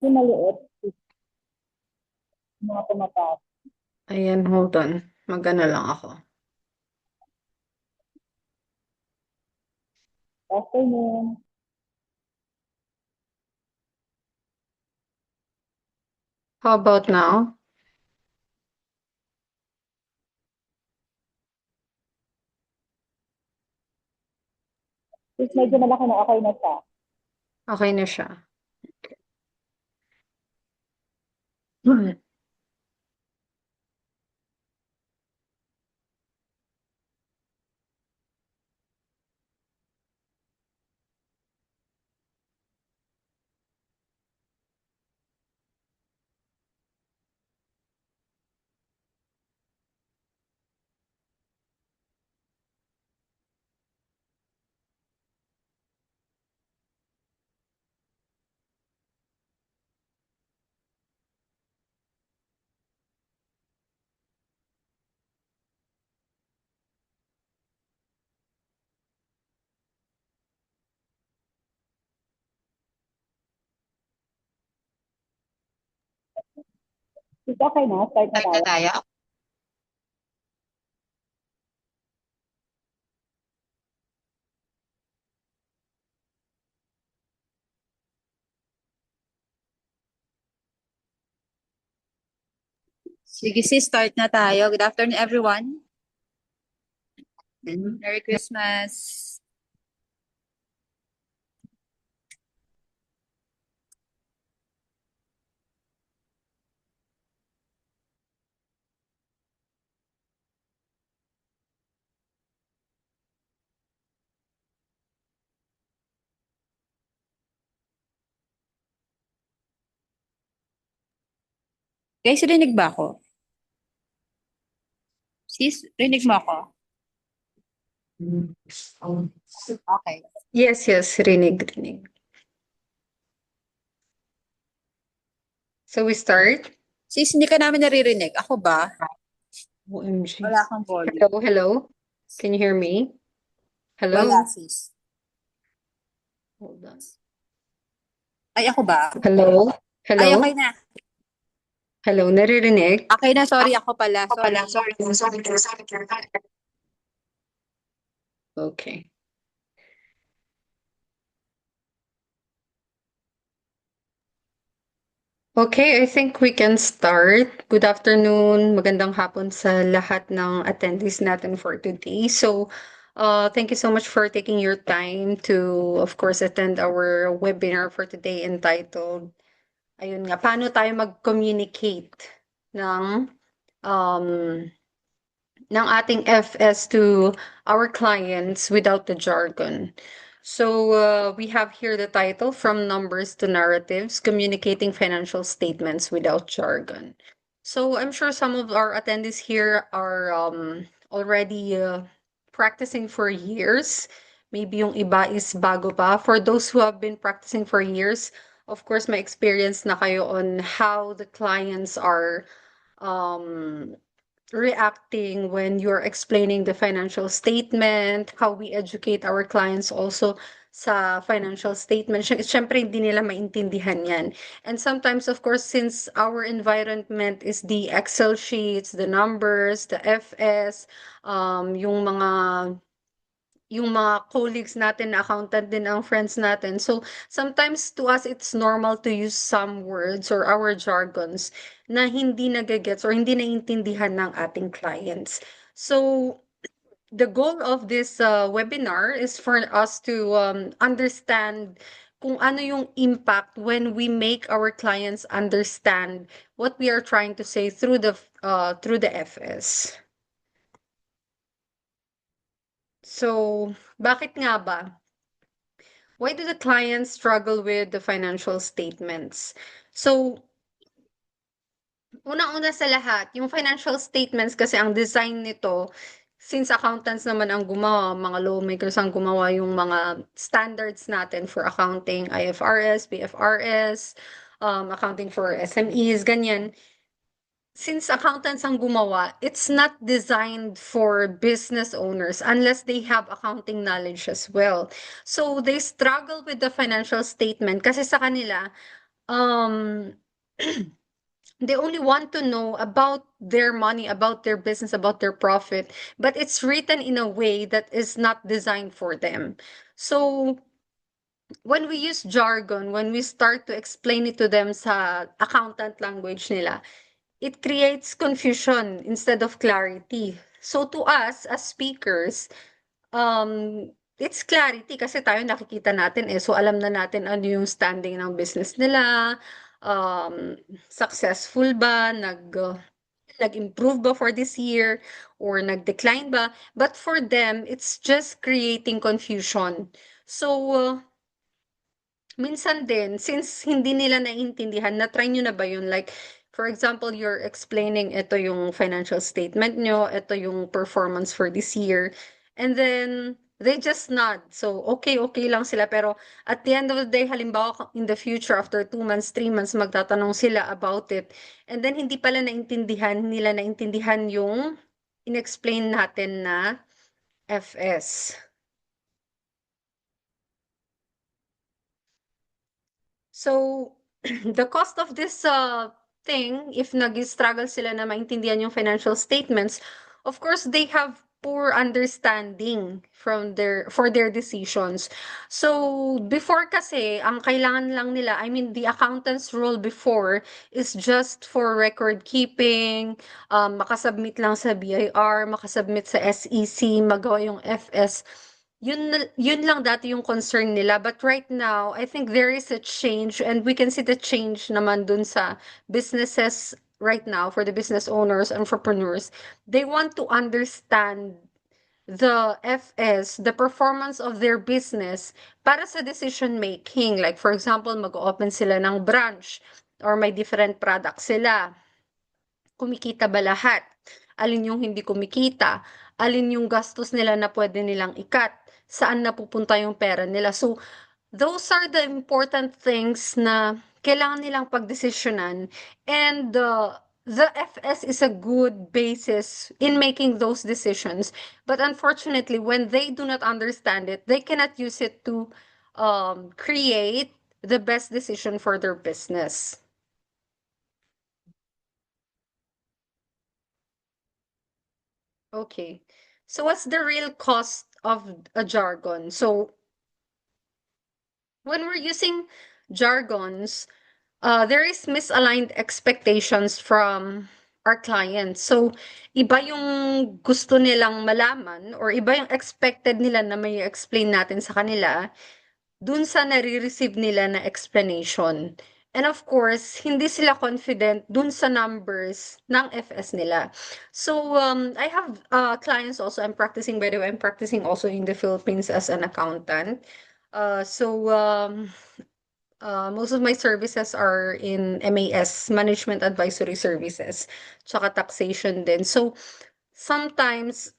Yung maliit, yung mga tumataas. Ayan, hold on. Mag-ano lang ako. Afternoon. How about now? Since medyo malaki na, okay na siya. Okay na siya. Hmm. Is okay na? Start na Start na tayo. tayo? Sige sis, start na tayo. Good afternoon everyone. Merry Christmas. Guys, rinig ba ako? Sis, rinig mo ako? Okay. Yes, yes. Rinig, rinig. So we start? Sis, hindi ka namin naririnig. Ako ba? OMG. Wala kang volume. Hello, hello? Can you hear me? Hello? Wala sis. Hold on. Ay, ako ba? Hello? Ay, Hello? okay na. Hello, naririnig? Okay na, sorry. Ako pala. Ako pala, Sorry. sorry. Okay. Okay, I think we can start. Good afternoon. Magandang hapon sa lahat ng attendees natin for today. So, thank you so much for taking your time to, of course, attend our webinar for today entitled, ayun nga, paano tayo mag-communicate ng um, ng ating FS to our clients without the jargon. So we have here the title, From Numbers to Narratives, Communicating Financial Statements Without Jargon. So I'm sure some of our attendees here are already practicing for years. Maybe yung iba is bago pa. For those who have been practicing for years, of course, may experience na kayo on how the clients are um, reacting when you're explaining the financial statement, how we educate our clients also sa financial statement. Siyempre, hindi nila maintindihan yan. And sometimes, of course, since our environment is the Excel sheets, the numbers, the FS, yung mga colleagues natin na accountant din ang friends natin. So, sometimes to us, it's normal to use some words or our jargons na hindi nagagets or hindi naiintindihan ng ating clients. So, the goal of this webinar is for us to understand kung ano yung impact when we make our clients understand what we are trying to say through the FS. So, bakit nga ba? Why do the clients struggle with the financial statements? So, unang-una sa lahat, yung financial statements kasi ang design nito, since accountants naman ang gumawa, mga lawmakers ang gumawa yung mga standards natin for accounting, IFRS, BFRS, accounting for SMEs, ganyan. Since accountants ang gumawa, it's not designed for business owners unless they have accounting knowledge as well. So they struggle with the financial statement kasi sa kanila, um, they only want to know about their money, about their business, about their profit, but it's written in a way that is not designed for them. So when we use jargon, when we start to explain it to them sa accountant language nila, it creates confusion instead of clarity. So to us as speakers, it's clarity kasi tayo nakikita natin eh. So alam na natin ano yung standing ng business nila, successful ba, nag-improve ba for this year or nag-decline ba? But for them, it's just creating confusion. So minsan din, since hindi nila naiintindihan, na-try nyo na ba yun? Like, for example, you're explaining ito yung financial statement nyo, ito yung performance for this year, and then they just nod. So, okay lang sila. Pero at the end of the day, halimbawa in the future, after 2 months, 3 months, magtatanong sila about it. And then hindi pala nila naintindihan yung in-explain natin na FS. So, the cost of this thing, if nag-struggle sila na maintindihan yung financial statements, of course, they have poor understanding for their decisions. So, before kasi, ang kailangan lang nila, I mean, the accountant's role before is just for record keeping, makasubmit lang sa BIR, makasubmit sa SEC, magawa yung FS. Yun lang dati yung concern nila. But right now, I think there is a change and we can see the change naman dun sa businesses right now for the business owners, entrepreneurs. They want to understand the FS, the performance of their business para sa decision making. Like for example, mag-open sila ng branch or may different products sila. Kumikita ba lahat? Alin yung hindi kumikita? Alin yung gastos nila na pwede nilang ikat? Saan napupunta yung pera nila? So, those are the important things na kailangan nilang pagdesisyonan. And the FS is a good basis in making those decisions. But unfortunately, when they do not understand it, they cannot use it to create the best decision for their business. Okay. So what's the real cost of a jargon? So when we're using jargons, there is misaligned expectations from our clients. So iba yung gusto nilang malaman or iba yung expected nila na may explain natin sa kanila dun sa nare-receive nila na explanation. And of course, hindi sila confident dun sa numbers ng FS nila. So, I have clients also. I'm practicing, by the way, I'm practicing also in the Philippines as an accountant. Most of my services are in MAS, Management Advisory Services, tsaka taxation din. So, sometimes,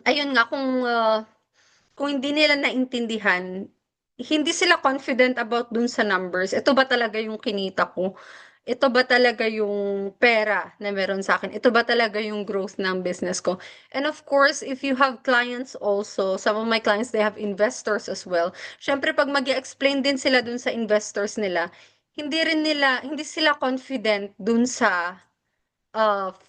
ayun nga, kung hindi nila naintindihan, hindi sila confident about dun sa numbers. Ito ba talaga yung kinita ko? Ito ba talaga yung pera na meron sa akin? Ito ba talaga yung growth ng business ko? And of course, if you have clients also, some of my clients, they have investors as well. Syempre, pag mag-explain din sila dun sa investors nila, hindi sila confident dun sa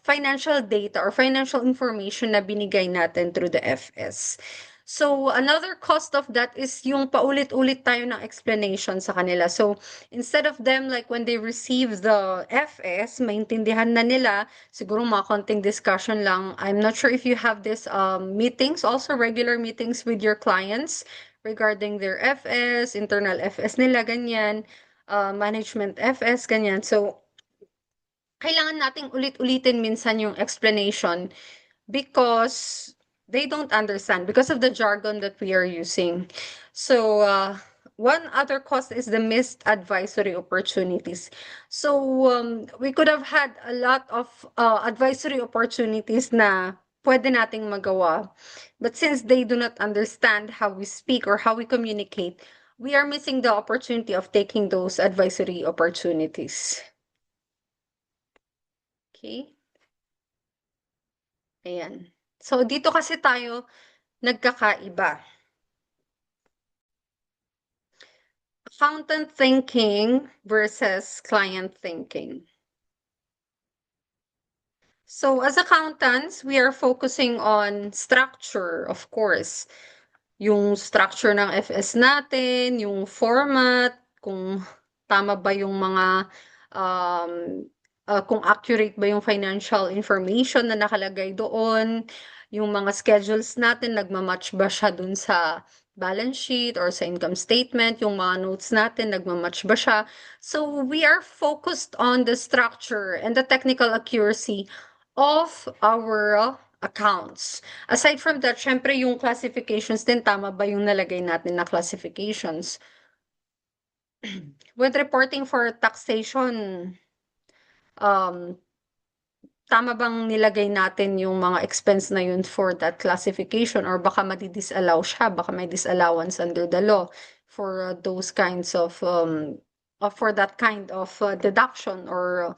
financial data or financial information na binigay natin through the FS. So, another cost of that is yung paulit-ulit tayo ng explanation sa kanila. So, instead of them, like when they receive the FS, maintindihan na nila, siguro mga konting discussion lang. I'm not sure if you have this meetings, also regular meetings with your clients regarding their FS, internal FS nila, ganyan, management FS, ganyan. So, kailangan nating ulit-ulitin minsan yung explanation because they don't understand because of the jargon that we are using. So, one other cost is the missed advisory opportunities. So, we could have had a lot of advisory opportunities na pwede nating magawa. But since they do not understand how we speak or how we communicate, we are missing the opportunity of taking those advisory opportunities. Okay? Ayan. So, dito kasi tayo nagkakaiba. accountant thinking versus client thinking. So as accountants, we are focusing on structure, of course. Yung structure ng FS natin, yung format, kung tama ba yung mga um, kung accurate ba yung financial information na nakalagay doon, yung mga schedules natin, nagmamatch ba siya dun sa balance sheet or sa income statement, yung mga notes natin, nagmamatch ba siya. So we are focused on the structure and the technical accuracy of our accounts. Aside from that, syempre yung classifications din, tama ba yung nalagay natin na classifications? With reporting for taxation, tama bang nilagay natin yung mga expense na yun for that classification or baka madi-disallow siya, baka may disallowance under the law for those kinds of for that kind of deduction or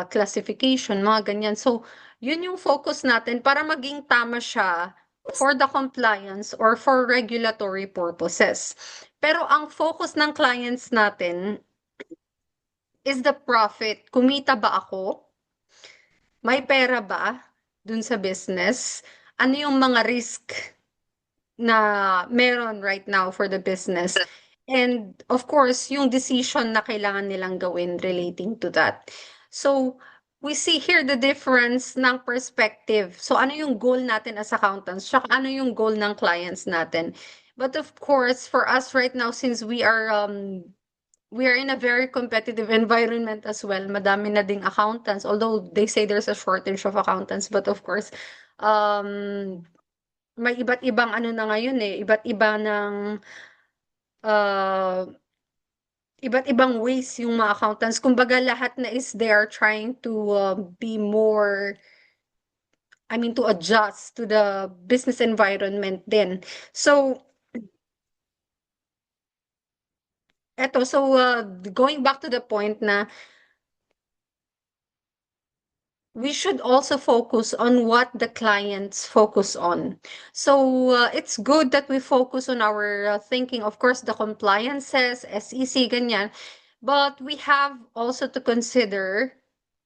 classification, mga ganyan. So, yun yung focus natin para maging tama siya for the compliance or for regulatory purposes. Pero ang focus ng clients natin is the profit. Kumita ba ako? May pera ba dun sa business? Ano yung mga risk na meron right now for the business? And of course, yung decision na kailangan nilang gawin relating to that. So, we see here the difference ng perspective. So, ano yung goal natin as accountants? Tsaka ano yung goal ng clients natin? But of course, for us right now, since we are in a very competitive environment as well. Madami na ding accountants, although they say there's a shortage of accountants, but of course, may iba't ibang ano na ngayon eh, iba't iba ng iba't ibang ways yung mga accountants. Kumbaga lahat na is they are trying to be more, I mean, to adjust to the business environment din. So, going back to the point na we should also focus on what the clients focus on. So it's good that we focus on our thinking, of course, the compliances, SEC, ganyan. But we have also to consider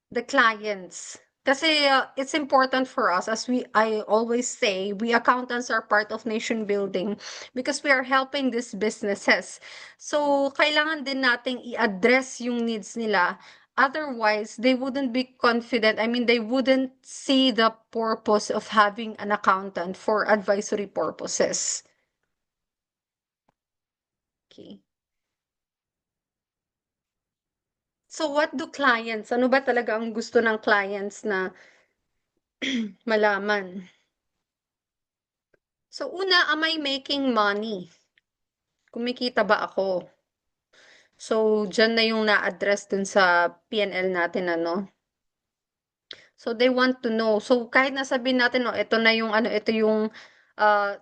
the clients. Kasi it's important for us, as I always say, we accountants are part of nation building because we are helping these businesses. So, kailangan din nating i-address yung needs nila. Otherwise, they wouldn't be confident. I mean, they wouldn't see the purpose of having an accountant for advisory purposes. Okay. So, what do clients? Ano ba talaga ang gusto ng clients na malaman? So, una, am I making money? Kumikita ba ako? So, dyan na yung na-address dun sa P&L natin, ano? So, they want to know. So, kahit nasabihin natin, no, ito na yung, ano, ito yung,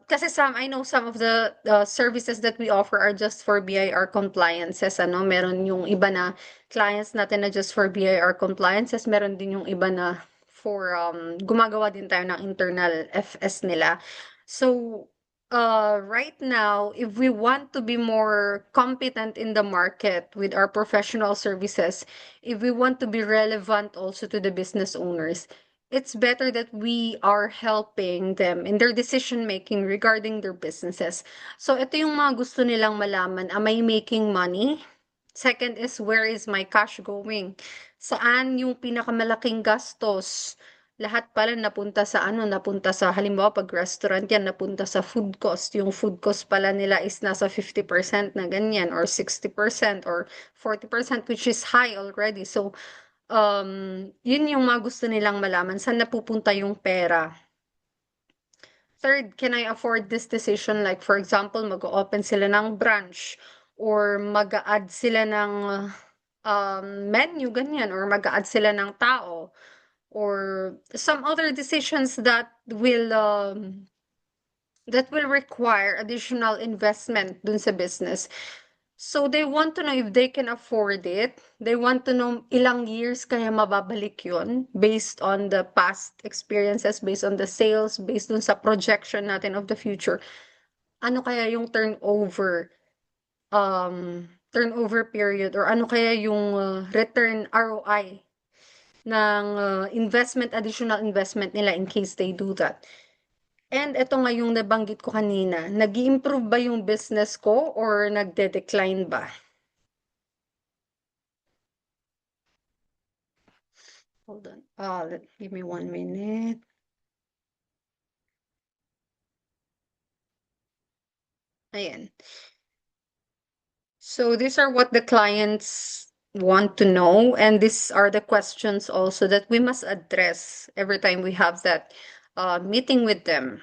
kasi I know some of the services that we offer are just for BIR compliances, ano? Meron yung iba na clients natin na just for BIR compliances. Meron din yung iba na for, gumagawa din tayo ng internal FS nila. So, right now, if we want to be more competent in the market with our professional services, if we want to be relevant also to the business owners, it's better that we are helping them in their decision making regarding their businesses. So, ito yung mga gusto nilang malaman. Am I making money? Second is, where is my cash going? Saan yung pinakamalaking gastos? Lahat pala napunta sa halimbawa pag restaurant yan, napunta sa food cost. Yung food cost pala nila is nasa 50% na ganyan or 60% or 40%, which is high already. So, yun yung mga gusto nilang malaman. Saan napupunta yung pera? Third, can I afford this decision? Like, for example, mag-open sila ng branch or mag-add sila ng menu, ganyan, or mag-add sila ng tao or some other decisions that will require additional investment dun sa business. So they want to know if they can afford it. They want to know ilang years kaya mababalik yun based on the past experiences, based on the sales, based dun sa projection natin of the future. Ano kaya yung turnover turnover period or ano kaya yung return ROI ng additional investment nila in case they do that. And ito nga yung nabanggit ko kanina, nag-i-improve ba yung business ko or nagde-decline ba? Hold on. Give me 1 minute. Ayan. So these are what the clients want to know, and these are the questions also that we must address every time we have that meeting with them.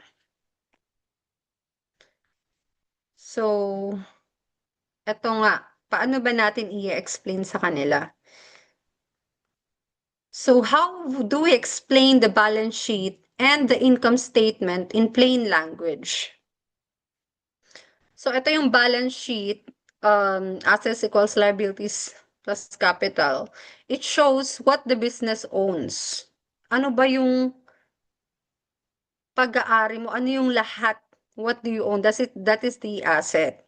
So, eto nga, paano ba natin i-explain sa kanila? So how do we explain the balance sheet and the income statement in plain language? So ito yung balance sheet, assets equals liabilities plus capital. It shows what the business owns. Ano ba yung pag-aari mo? Ano yung lahat? What do you own? That is the asset.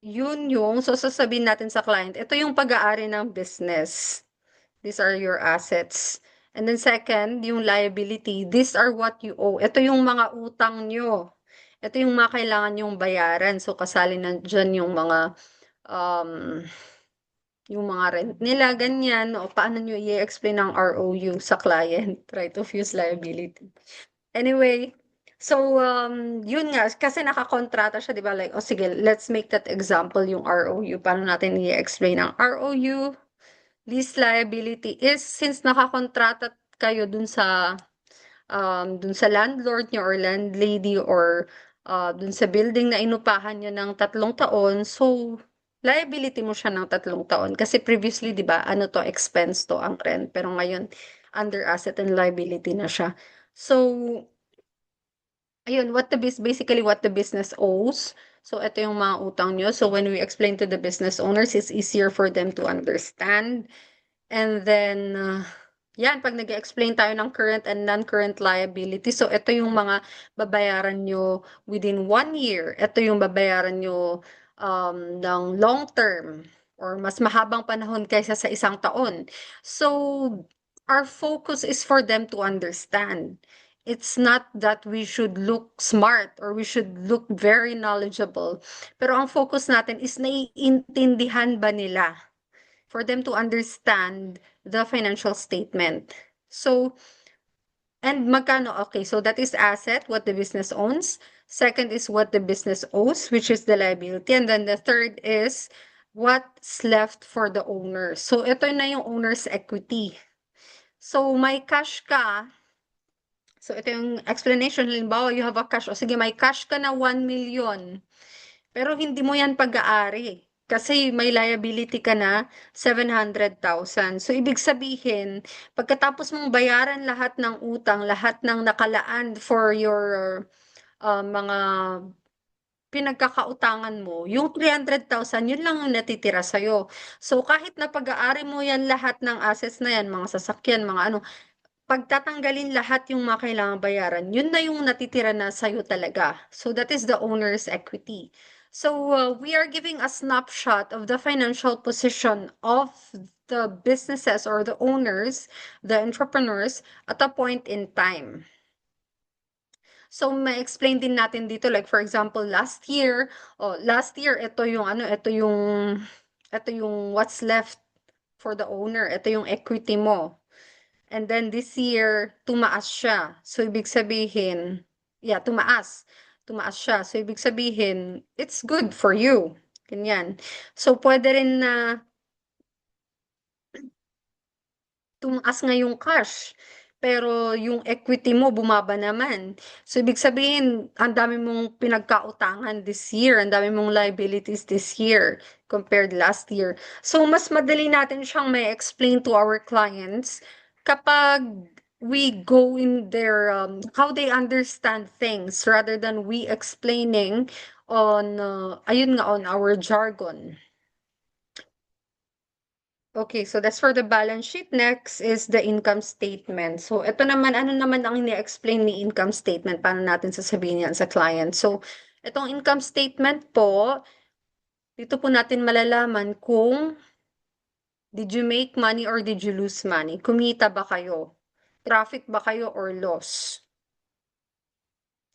Yun yung, so sasabihin natin sa client, ito yung pag-aari ng business. These are your assets. And then second, yung liability, these are what you owe. Ito yung mga utang nyo. Ito yung mga kailangan yung bayaran. So kasali na dyan um, yung mga rent nila, ganyan. O paano nyo i-explain ang ROU sa client, right of use liability. Anyway, so yun nga, kasi nakakontrata siya, di ba? Like, sige, let's make that example, yung ROU. Paano natin i-explain ang ROU? Lease liability is, since nakakontrata kayo dun sa landlord nyo or landlady or dun sa building na inupahan nyo ng 3 taon, so liability mo siya ng 3 taon. Kasi previously, di ba, ano to, expense to ang rent. Pero ngayon, under asset and liability na siya. So, ayun, basically what the business owes. So, ito yung mga utang nyo. So, when we explain to the business owners, it's easier for them to understand. And then, yan, pag nag-explain tayo ng current and non-current liability, so ito yung mga babayaran nyo within 1 year. Ito yung babayaran nyo ng long term or mas mahabang panahon kaysa sa 1 taon. So, our focus is for them to understand. It's not that we should look smart or we should look very knowledgeable. Pero ang focus natin is naiintindihan ba nila? For them to understand the financial statement. So, and magkano? Okay, so that is asset, what the business owns. Second is what the business owes, which is the liability. And then the third is what's left for the owner. So, ito na yung owner's equity. So, may cash ka. So, ito yung explanation. Halimbawa, you have a cash. O sige, may cash ka na 1 million. Pero hindi mo yan pag-aari. Kasi may liability ka na 700,000. So, ibig sabihin, pagkatapos mong bayaran lahat ng utang, lahat ng nakalaan for your mga pinagkakautangan mo, yung 300,000, yun lang ang natitira sa'yo. So, kahit na pag-aari mo yan lahat ng assets na yan, mga sasakyan, mga ano, pagtatanggalin lahat yung mga kailangang bayaran, yun na yung natitira na sa'yo talaga. So that is the owner's equity. So we are giving a snapshot of the financial position of the businesses or the owners, the entrepreneurs at a point in time. So ma-explain din natin dito, like for example, last year, ito yung what's left for the owner, ito yung equity mo. And then this year, tumaas siya. So, ibig sabihin, tumaas. Tumaas siya. So, ibig sabihin, it's good for you. Ganyan. So, pwede rin na tumaas nga yung cash. Pero yung equity mo bumaba naman. So, ibig sabihin, ang dami mong pinagkautangan this year, ang dami mong liabilities this year compared last year. So, mas madali natin siyang may explain to our clients kapag we go in their, how they understand things rather than we explaining on, on our jargon. Okay, so that's for the balance sheet. Next is the income statement. So, ito naman, ano naman ang ini-explain ni income statement? Paano natin sasabihin yan sa client? So, Itong income statement po, dito po natin malalaman kung did you make money or did you lose money? Kumita ba kayo? Profit ba kayo or loss?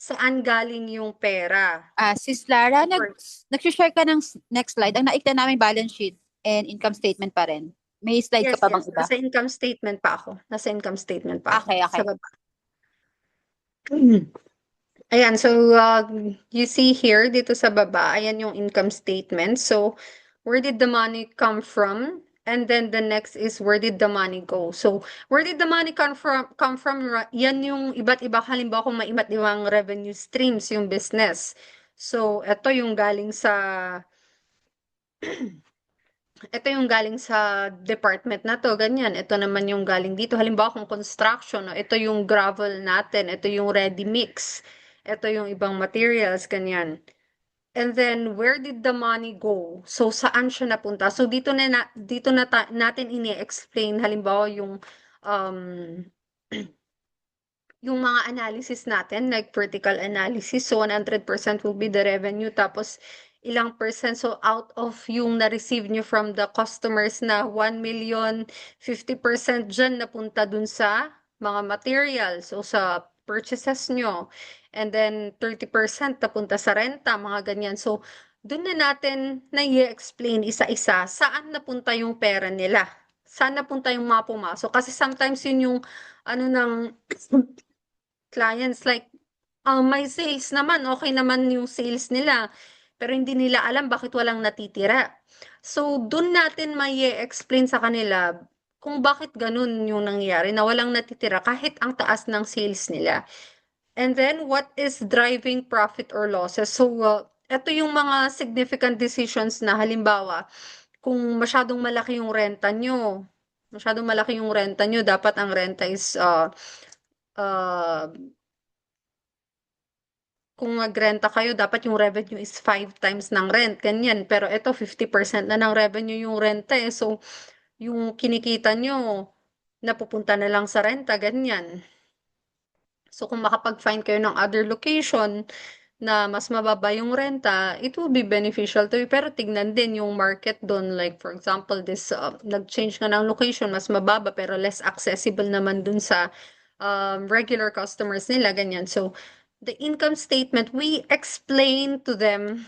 Saan galing yung pera? Sis Lara, Or- nag-share ka ng next slide. Ang nakita namin balance sheet and income statement pa rin. May slide ka Yes, pa bang yes. iba? Nasa income statement pa ako. Nasa income statement pa ako. Okay, Sa okay. baba. Ayan, so you see here, dito sa baba, ayan yung income statement. So, where did the money come from? And then the next is where did the money go? So, where did the money come from? Yan yung iba't iba. Halimbawa kung may iba't ibang revenue streams yung business. So, ito yung galing sa department na to, ganyan. Ito naman yung galing dito. Halimbawa kung construction, no? Ito yung gravel natin, ito yung ready mix, ito yung ibang materials, ganyan. And then, where did the money go? So, saan siya napunta? So, natin ini-explain, halimbawa um, yung mga analysis natin, like vertical analysis, so 100% will be the revenue, tapos ilang percent, so out of yung na-receive nyo from the customers na 1 million, 50% dyan napunta dun sa mga materials, o sa purchases nyo, and then 30% napunta sa renta, mga ganyan. So, dun na natin na-i-explain isa-isa saan napunta yung pera nila, saan napunta yung mga pumasok, kasi sometimes yun yung ano ng clients, like may sales naman, okay naman yung sales nila, pero hindi nila alam bakit walang natitira. So, dun natin may explain sa kanila kung bakit ganun yung nangyayari na walang natitira kahit ang taas ng sales nila. And then, what is driving profit or losses? So, ito yung mga significant decisions na halimbawa, kung masyadong malaki yung renta nyo, dapat ang renta is uh, kung magrenta kayo, dapat yung revenue is 5 times ng rent, ganyan. Pero ito, 50% na ng revenue yung renta eh. So, yung kinikita nyo, napupunta na lang sa renta, ganyan. So, kung makapag-find kayo ng other location na mas mababa yung renta, it will be beneficial to you. Pero tignan din yung market doon. Like, for example, nag-change nga ng location, mas mababa, pero less accessible naman dun sa regular customers nila, ganyan. So, the income statement, we explain to them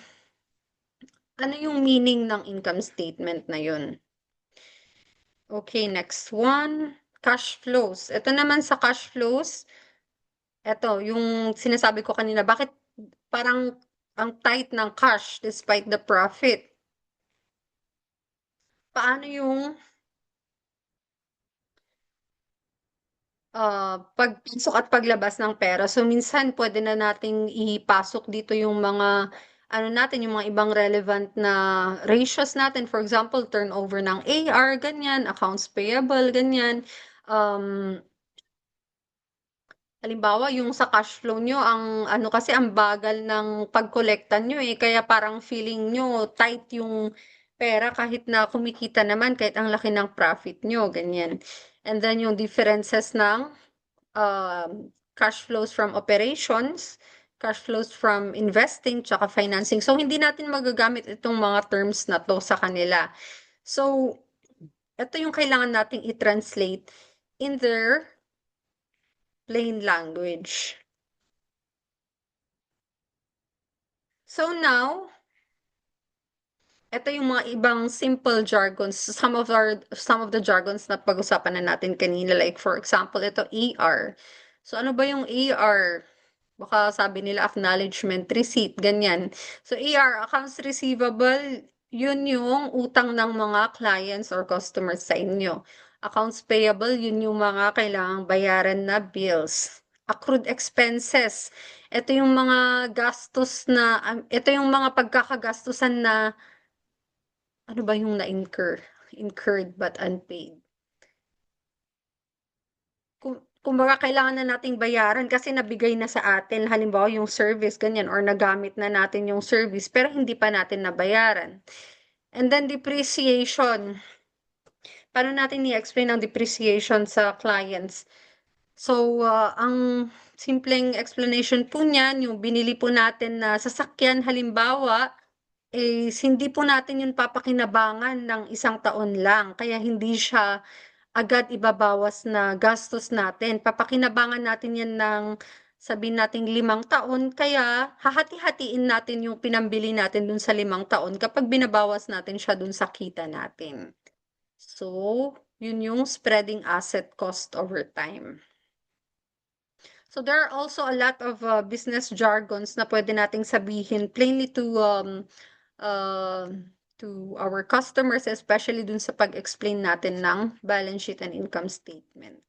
ano yung meaning ng income statement na yun. Okay, next one. Cash flows. Ito naman sa cash flows, ito, yung sinasabi ko kanina, bakit parang ang tight ng cash despite the profit? Paano yung pagpasok at paglabas ng pera? So, minsan pwede na nating ipasok dito yung mga yung mga ibang relevant na ratios natin. For example, turnover ng AR, ganyan, accounts payable, ganyan. Halimbawa, yung sa cash flow nyo, kasi ang bagal ng pagkolekta nyo eh. Kaya parang feeling nyo tight yung pera kahit na kumikita naman, kahit ang laki ng profit nyo, ganyan. And then yung differences ng cash flows from operations, cash flows from investing, tsaka financing. So, hindi natin magagamit itong mga terms na to sa kanila. So, ito yung kailangan nating i-translate in their plain language. So now, ito yung mga ibang simple jargons, some of the jargons na pag-usapan na natin kanina, like for example, ito AR. So ano ba yung AR? Baka sabi nila acknowledgement receipt, ganyan. So AR, accounts receivable, yun yung utang ng mga clients or customers sa inyo. Accounts payable, yun yung mga kailangang bayaran na bills. Accrued expenses, ito yung mga ito yung mga pagkakagastusan na ano ba yung incurred but unpaid. Kumbaga kailangan na nating bayaran kasi nabigay na sa atin, halimbawa yung service, ganyan, or nagamit na natin yung service, pero hindi pa natin nabayaran. And then depreciation. Paano natin i-explain ang depreciation sa clients? So, ang simpleng explanation po niyan, yung binili po natin na sasakyan halimbawa, hindi po natin yun papakinabangan ng 1 taon lang. Kaya hindi siya agad ibabawas na gastos natin. Papakinabangan natin yan ng sabihin nating 5 taon, kaya hahati-hatiin natin yung pinambili natin dun sa 5 taon kapag binabawas natin siya dun sa kita natin. So, yun yung spreading asset cost over time. So there are also a lot of business jargons na pwede nating sabihin plainly to our customers, especially dun sa pag-explain natin ng balance sheet and income statement.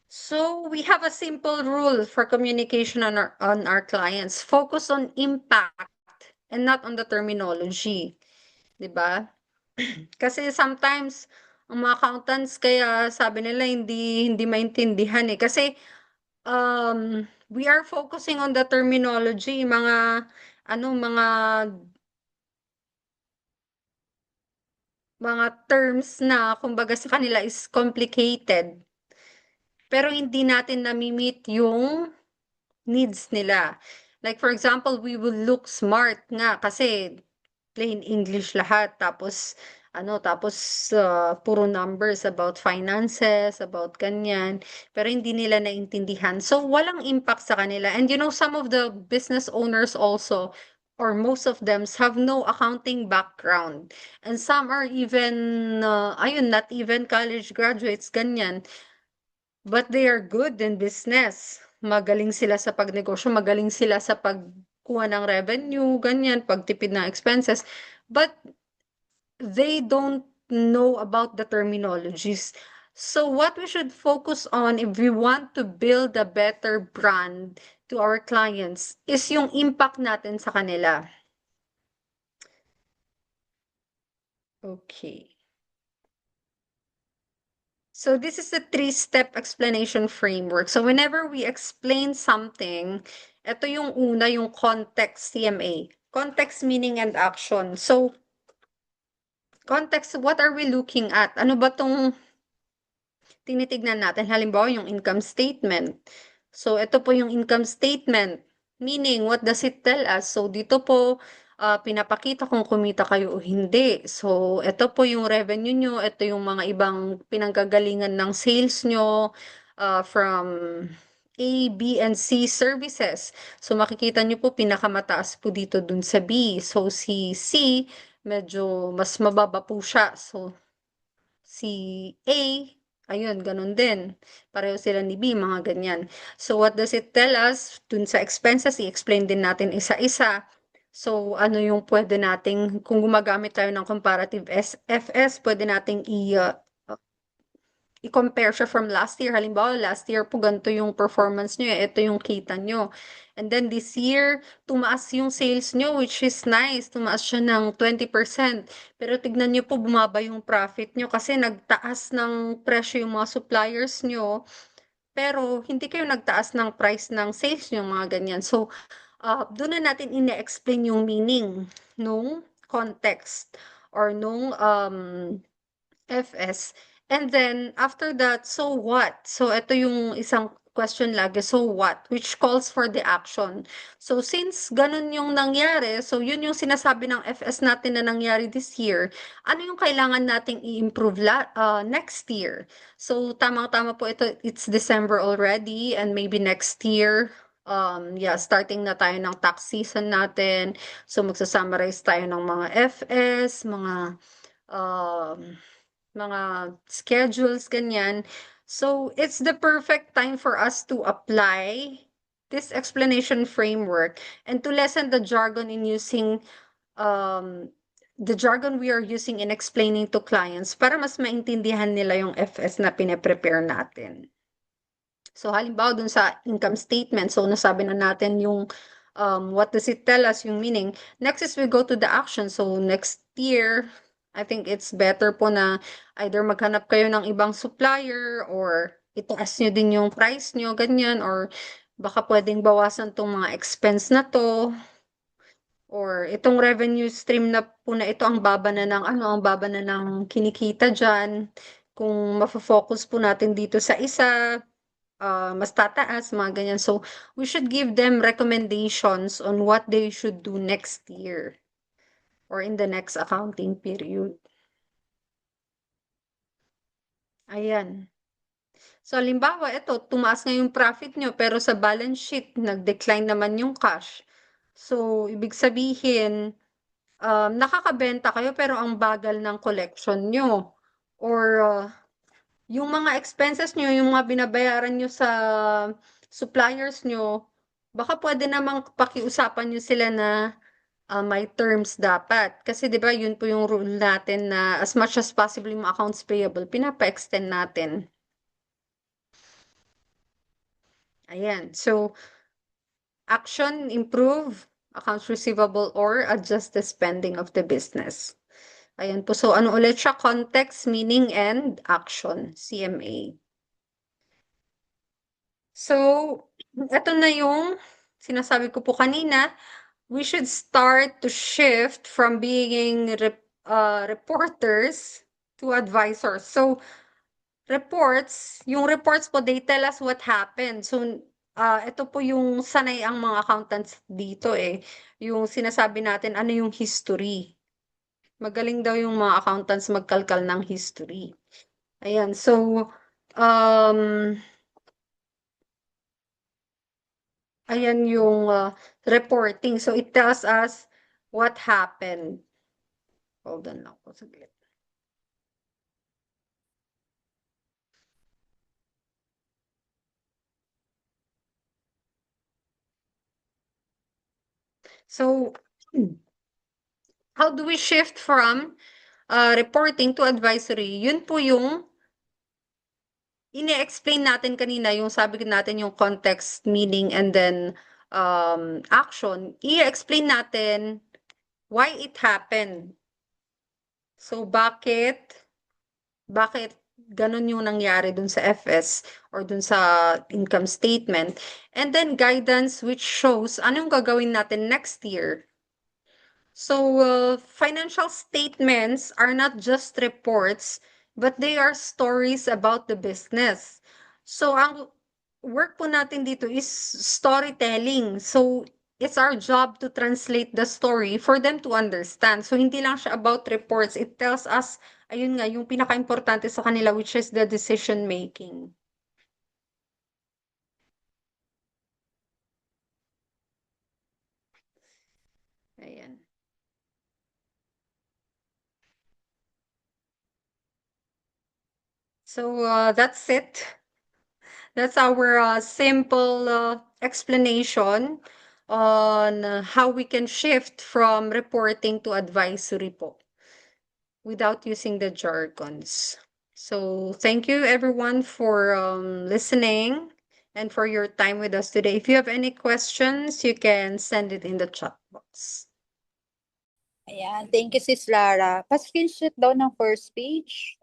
So we have a simple rule for communication on our clients. Focus on impact and not on the terminology. 'Di ba? Kasi sometimes ang mga accountants kaya sabi nila hindi maintindihan kasi we are focusing on the terminology, mga terms na kumbaga sa kanila is complicated. Pero hindi natin nami-meet yung needs nila. Like for example, we will look smart nga kasi plain English lahat tapos puro numbers about finances, about ganyan, pero hindi nila naintindihan. So walang impact sa kanila. And some of the business owners also or most of them have no accounting background. And some are even not even college graduates ganyan. But they are good in business. Magaling sila sa pagnegosyo, magaling sila sa pagkuha ng revenue, ganyan, pagtipid ng expenses. But they don't know about the terminologies. So what we should focus on if we want to build a better brand to our clients is yung impact natin sa kanila. Okay. So this is a 3-step explanation framework. So whenever we explain something, ito yung una, yung context, CMA. Context, meaning, and action. So, context, what are we looking at? Ano ba tong tinitignan natin? Halimbawa, yung income statement. So, ito po yung income statement. Meaning, what does it tell us? So, dito po, pinapakita kung kumita kayo o hindi. So, ito po yung revenue nyo. Ito yung mga ibang pinanggagalingan ng sales nyo from A, B, and C services. So, makikita nyo po, pinakamataas po dito dun sa B. So, si C, medyo mas mababa po siya. So, si A, ayun, ganun din. Pareho sila ni B, mga ganyan. So, what does it tell us? Dun sa expenses, i-explain din natin isa-isa. So, ano yung pwede nating, kung gumagamit tayo ng comparative FS, pwede nating i-compare siya from last year. Halimbawa, last year po ganito yung performance nyo, ito yung kita nyo. And then this year, tumaas yung sales nyo, which is nice. Tumaas siya ng 20%. Pero tignan nyo po, bumaba yung profit nyo kasi nagtaas ng presyo yung mga suppliers nyo. Pero hindi kayo nagtaas ng price ng sales nyo, mga ganyan. So, doon na natin ine-explain yung meaning nung context or nung FS. And then, after that, so what? So, ito yung isang question lagi, so what? Which calls for the action. So, since ganun yung nangyari, so yun yung sinasabi ng FS natin na nangyari this year, ano yung kailangan nating i-improve next year? So, tamang-tama po ito, it's December already, and maybe next year, starting na tayo ng tax season natin. So, magsasummarize tayo ng mga FS, mga schedules, ganyan. So, it's the perfect time for us to apply this explanation framework and to lessen the jargon in using the jargon we are using in explaining to clients para mas maintindihan nila yung FS na pine-prepare natin. So, halimbawa dun sa income statement, so nasabi na natin yung what does it tell us, yung meaning. Next is we go to the action. So, next year, I think it's better po na either maghanap kayo ng ibang supplier or itaas nyo din yung price nyo, ganyan, or baka pwedeng bawasan tong mga expense na to, or itong revenue stream na po na ito ang baba na ng kinikita dyan. Kung mafo-focus po natin dito sa isa, mas tataas, mga ganyan. So, we should give them recommendations on what they should do next year or in the next accounting period. Ayan. So, halimbawa, ito, tumaas nga yung profit nyo, pero sa balance sheet, nag-decline naman yung cash. So, ibig sabihin, nakakabenta kayo, pero ang bagal ng collection nyo. Or, yung mga expenses nyo, yung mga binabayaran nyo sa suppliers nyo, baka pwede namang pakiusapan nyo sila na may terms dapat. Kasi 'di ba yun po yung rule natin na as much as possible yung accounts payable, pinapa-extend natin. Ayan. So, action, improve accounts receivable or adjust the spending of the business. Ayan po. So, ano ulit siya? Context, meaning, and action. CMA. So, ito na yung sinasabi ko po kanina. We should start to shift from being reporters to advisors. So, yung reports po, they tell us what happened. So, ito po yung sanay ang mga accountants dito eh. Yung sinasabi natin, ano yung history. Magaling daw yung mga accountants magkalkal ng history. Ayan, so, ayan yung reporting. So, it tells us what happened. Hold on lang po saglit. So, how do we shift from reporting to advisory? Yun po yung ini-explain natin kanina, yung sabi natin yung context, meaning, and then action. I-explain natin why it happened. So, bakit ganun yung nangyari dun sa FS or dun sa income statement. And then guidance which shows anong gagawin natin next year. So, financial statements are not just reports, but they are stories about the business. So, ang work po natin dito is storytelling. So, it's our job to translate the story for them to understand. So, hindi lang siya about reports. It tells us, ayun nga, yung pinaka-importante sa kanila, which is the decision making. Ayan. So, that's it. That's our simple explanation on how we can shift from reporting to advisory po without using the jargons. So thank you everyone for listening and for your time with us today. If you have any questions, you can send it in the chat box. Ayan, thank you Sis Lara. Pa-screenshot daw ng first page.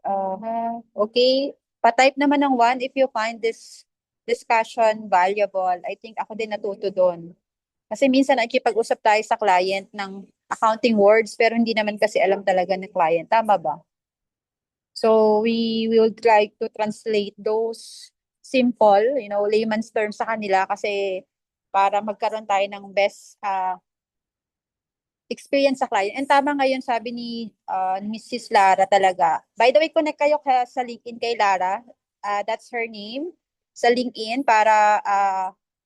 Okay. Pa-type naman ng 1 if you find this discussion valuable. I think ako din natuto doon. Kasi minsan nakikipag-usap tayo sa client ng accounting words pero hindi naman kasi alam talaga ng client. Tama ba? So we will try to translate those simple, layman's terms sa kanila kasi para magkaroon tayo ng best experience sa client. And tama ngayon sabi ni Mrs. Lara talaga. By the way, connect kayo sa LinkedIn kay Lara. That's her name. Sa LinkedIn para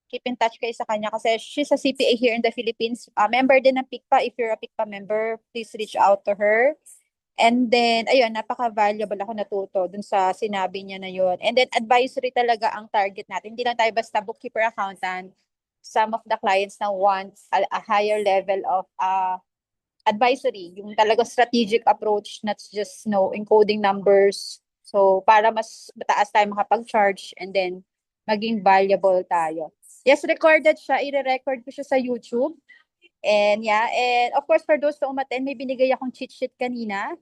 keep in touch kayo sa kanya kasi she's a CPA here in the Philippines. Member din ng PICPA. If you're a PICPA member, please reach out to her. And then, ayun, napaka-valuable ako natuto dun sa sinabi niya na yun. And then, advisory talaga ang target natin. Hindi lang tayo basta bookkeeper accountant. Some of the clients now want a higher level of advisory, yung talaga strategic approach, not just encoding numbers. So, para mas mataas tayo makapag-charge and then maging valuable tayo. Yes, recorded siya. I-record ko siya sa YouTube. And yeah, and of course, for those to umattend, may binigay akong cheat sheet kanina.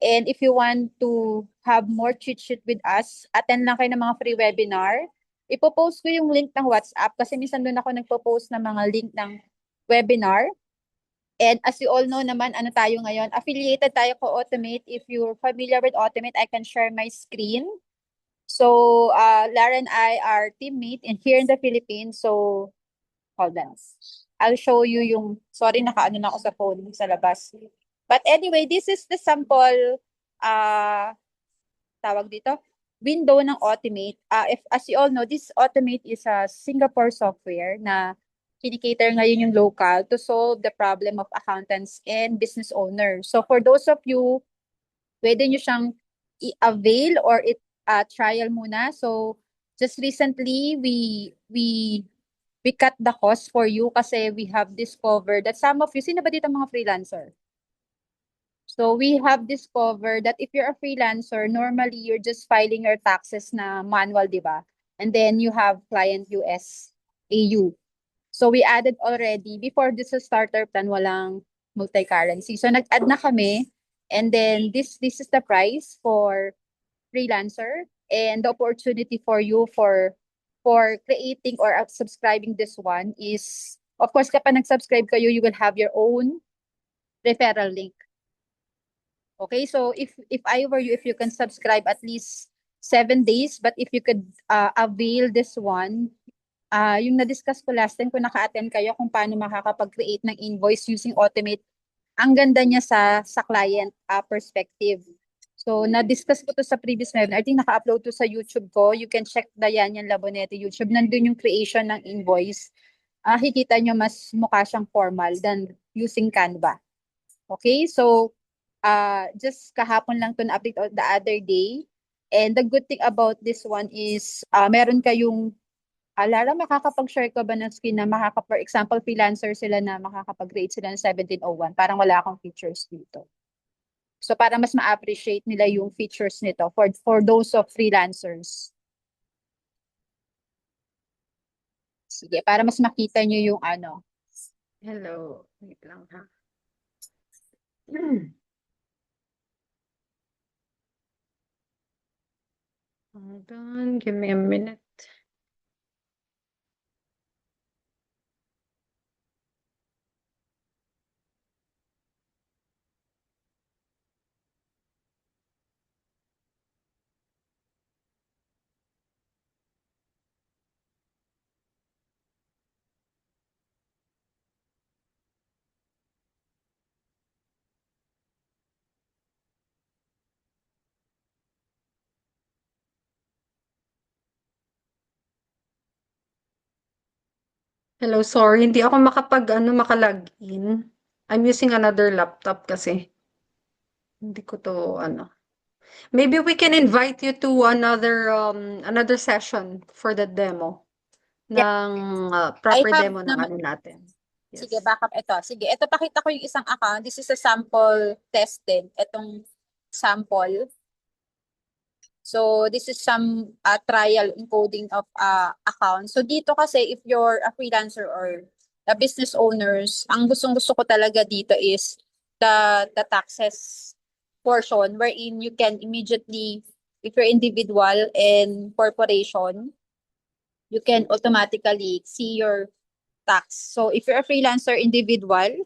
And if you want to have more cheat sheet with us, attend lang kayo ng mga free webinar. Ipopost ko yung link ng WhatsApp kasi minsan doon ako nagpo-post ng mga link ng webinar. And as you all know naman, ano tayo ngayon? Affiliated tayo ko Automate. If you're familiar with Automate, I can share my screen. So, Lara and I are teammate in here in the Philippines. So, hold on. I'll show you yung, sorry, nakaano na ako sa phone sa labas. But anyway, this is the sample, tawag dito, window ng Automate. If, as you all know, this Automate is a Singapore software na kinikater ngayon yung local to solve the problem of accountants and business owners. So for those of you, pwede nyo siyang i-avail or trial muna. So just recently, we cut the cost for you kasi we have discovered that some of you, sino ba dito mga freelancer? So we have discovered that if you're a freelancer, normally you're just filing your taxes na manual, di ba? And then you have client US AU. So we added already, before this is starter plan, walang multi-currency. So nag-add na kami. And then this is the price for freelancer and the opportunity for you for creating or subscribing this one is, of course, kapag nag-subscribe kayo, you will have your own referral link. Okay, so if I were you, if you can subscribe at least 7 days, but if you could avail this one, yung na-discuss ko last time kung naka-attend kayo kung paano makakapag-create ng invoice using Automate, ang ganda niya sa client perspective. So, na-discuss ko to sa previous webinar. I think naka-upload to sa YouTube ko. You can check the Yan Labonete YouTube. Nandun yung creation ng invoice. Hikita nyo mas mukha siyang formal than using Canva. Okay, so just kahapon lang to na-update the other day. And the good thing about this one is meron kayong Lara, makakapag-share ka ba ng screen na for example, freelancer sila na makakapag-rate sila ng 1701? Parang wala akong features dito. So para mas ma-appreciate nila yung features nito for those of freelancers. Sige, para mas makita nyo yung ano. Hello. Wait lang ha. Hold on, give me a minute. Hello, sorry, hindi ako makalogin. I'm using another laptop kasi. Hindi ko to Maybe we can invite you to another session for the demo ng proper I have demo ng natin. Yes. Sige, backup ito. Sige, ito pakita ko yung isang account. This is a sample tested. Itong sample. So, this is some trial encoding of account. So, dito kasi if you're a freelancer or a business owners, ang gustong-gusto ko talaga dito is the taxes portion wherein you can immediately, if you're individual and corporation, you can automatically see your tax. So, if you're a freelancer individual,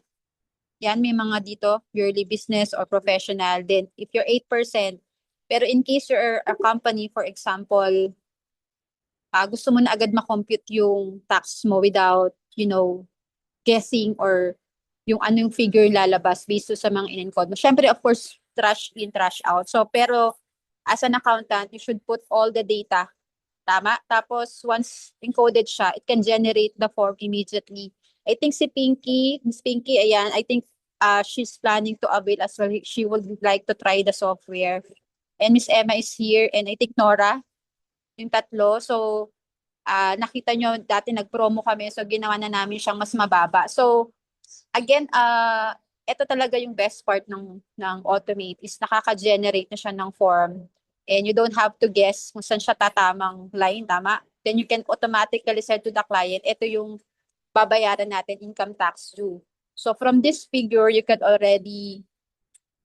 yan, may mga dito, yearly business or professional. Then, if you're 8%, pero in case you're a company, for example, gusto mo na agad ma-compute yung tax mo without, guessing or yung anong figure lalabas based sa mga in-encode mo. Siyempre, of course, trash in, trash out. So, pero as an accountant, you should put all the data. Tama? Tapos, once encoded siya, it can generate the form immediately. I think si Miss Pinky, ayan, I think she's planning to avail as well. She would like to try the software. And Miss Emma is here. And I think Nora, yung tatlo. So, nakita nyo, dati nag-promo kami. So, ginawa na namin siyang mas mababa. So, again, ito talaga yung best part ng Automate is nakaka-generate na siya ng form. And you don't have to guess kung saan siya tatamang line, tama? Then you can automatically send to the client, ito yung babayaran natin, income tax due. So from this figure, you can already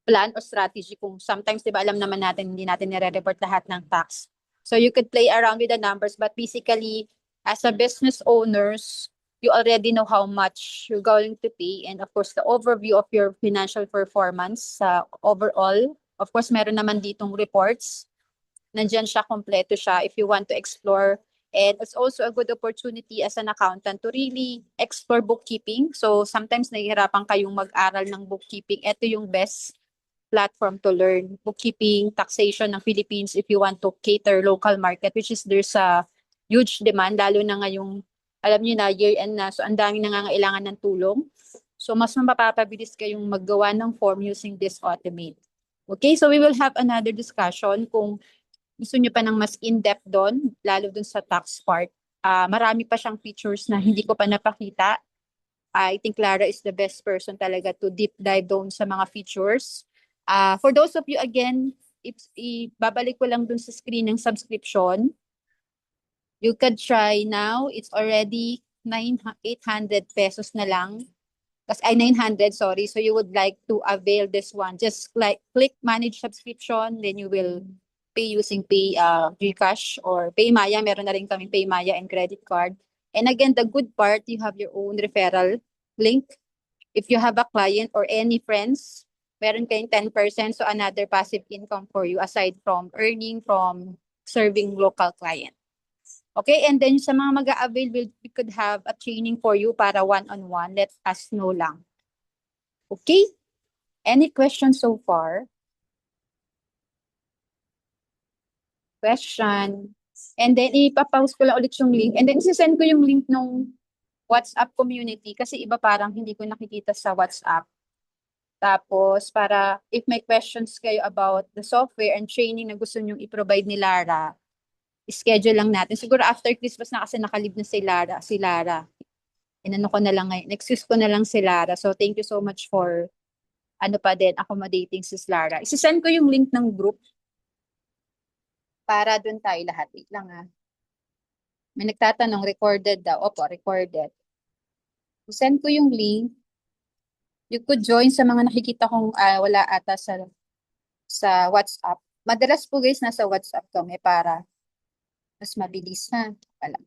plan or strategy kung sometimes, di ba, alam naman natin, hindi natin nire-report lahat ng tax. So you could play around with the numbers, but basically, as a business owners, you already know how much you're going to pay, and of course the overview of your financial performance overall. Of course, meron naman ditong reports. Nandiyan siya, kompleto siya if you want to explore. And it's also a good opportunity as an accountant to really explore bookkeeping. So sometimes nahihirapan kayong mag-aral ng bookkeeping. Ito yung best platform to learn bookkeeping, taxation ng Philippines if you want to cater local market, which is there's a huge demand, lalo na ngayong, alam niyo na, year-end na. So ang daming nangangailangan ng tulong. So mas mapapabilis kayong maggawa ng form using this automate. Okay, so we will have another discussion kung gusto nyo pa ng mas in-depth doon, lalo doon sa tax part. Marami pa siyang features na hindi ko pa napakita. I think Clara is the best person talaga to deep dive doon sa mga features. For those of you, again, babalik ko lang doon sa screen ng subscription. You could try now. It's already 800 pesos na lang. Ay, 900, sorry. So you would like to avail this one. Just click manage subscription, then you will pay using GCash or PayMaya. Meron na rin kaming PayMaya and credit card. And again, the good part, you have your own referral link. If you have a client or any friends, meron kayong 10%, so another passive income for you aside from earning from serving local client. Okay, and then sa mga mag-a-avail, we could have a training for you para one-on-one. Let us know lang. Okay? Any questions so far? Question. And then ipapost ko lang ulit yung link. And then isisend ko yung link ng WhatsApp community kasi iba parang hindi ko nakikita sa WhatsApp. Tapos para if may questions kayo about the software and training na gusto nyong i-provide ni Lara, schedule lang natin. Siguro after Christmas na kasi nakalib na si Lara. Inano ko na lang ngayon. Excuse ko na lang si Lara. So thank you so much for accommodating si Lara. Isisend ko yung link ng group para doon tayo lahat. Wait lang May nagtatanong, recorded daw. Opo, recorded. Isend ko yung link. You could join sa mga nakikita kong wala ata sa WhatsApp. Madalas po guys, nasa WhatsApp kami para mas mabilis Wala.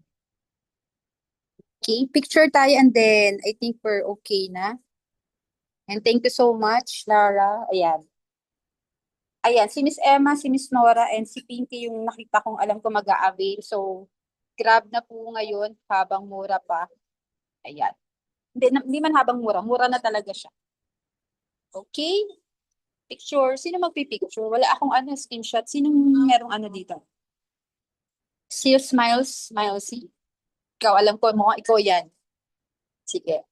Okay, picture tayo and then I think we're okay na. And thank you so much, Lara. Ayan. Ayan, si Miss Emma, si Miss Nora, and si Pinky yung nakita kong alam ko mag-a-avail. So, grab na po ngayon habang mura pa. Ayan. Hindi man habang mura. Mura na talaga siya. Okay? Picture. Sino magpipicture? Wala akong screenshot. Sino merong dito? See you, Smiles. Smilesy. Ikaw, alam ko, mukhang ikaw yan. Sige.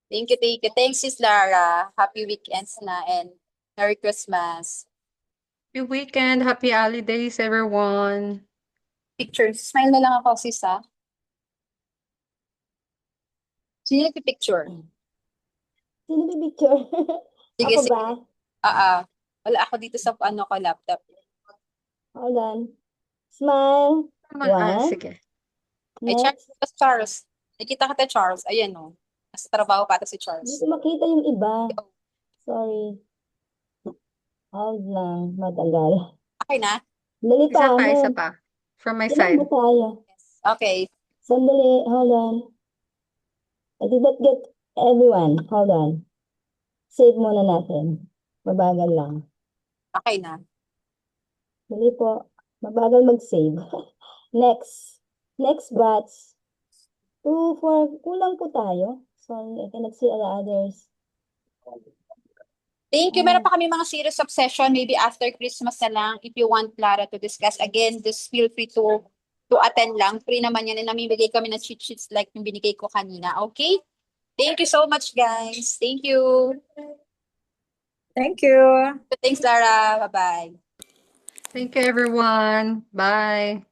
Thank you. Thanks, Sis Lara. Happy weekends na and Merry Christmas. Happy weekend, happy holidays, everyone. Pictures. Smile na lang ako, sis, Sino nagpipicture? Sino may picture? Sige, Ako sige. ba? Wala ako dito sa laptop. Hold on. Smile. One. Sige. Ay, Next. Charles. Nakita kita, Charles. Ayan, Nasa trabaho pa ata si Charles. Hindi ko makita yung iba. Sorry. Hold lang. Matagal. Okay na? Dali pa. Isa pa. From my Ilan side. ba tayo? Okay. Sandali. Hold on. I did not get everyone. Hold on. Save muna natin. Mabagal lang. Okay na. Dali po. Mabagal mag-save. Next. Next batch. 2, 4. Kulang po tayo. Sorry, I cannot see all the others. Thank you. Meron pa kami mga series of session. Maybe after Christmas na lang. If you want Clara to discuss. Again, just feel free to attend lang. Free naman yan. And namimigay kami ng cheat sheets like yung binigay ko kanina. Okay? Thank you so much, guys. Thank you. Thank you. Thanks, Lara. Bye-bye. Thank you, everyone. Bye.